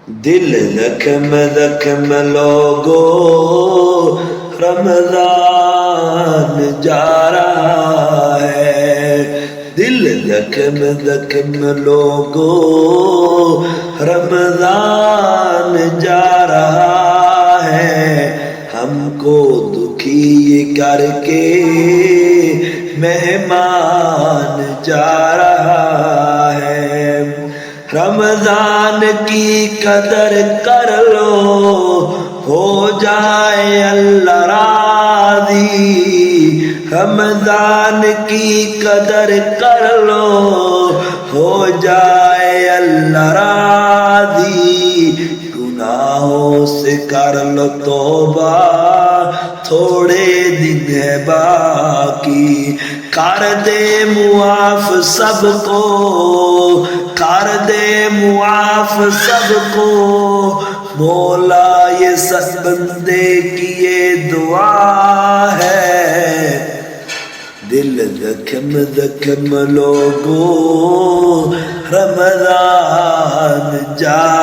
دل زخم زخم لوگو رمضان جا رہا ہے، دل زخم زخم لوگو رمضان جا رہا ہے، ہم کو دکھی کر کے مہمان جا رہا ہے۔ رمضان کی قدر کر لو، ہو جائے اللہ راضی، رمضان کی قدر کر لو، ہو جائے اللہ راضی، گناہوں سے کر لو توبہ، تھوڑے دن ہے باقی، کر دے معاف سب کو، کر دے معاف سب کو، مولا یہ سب بندے کی یہ دعا ہے۔ دل زخم زخم لوگو رمضان جا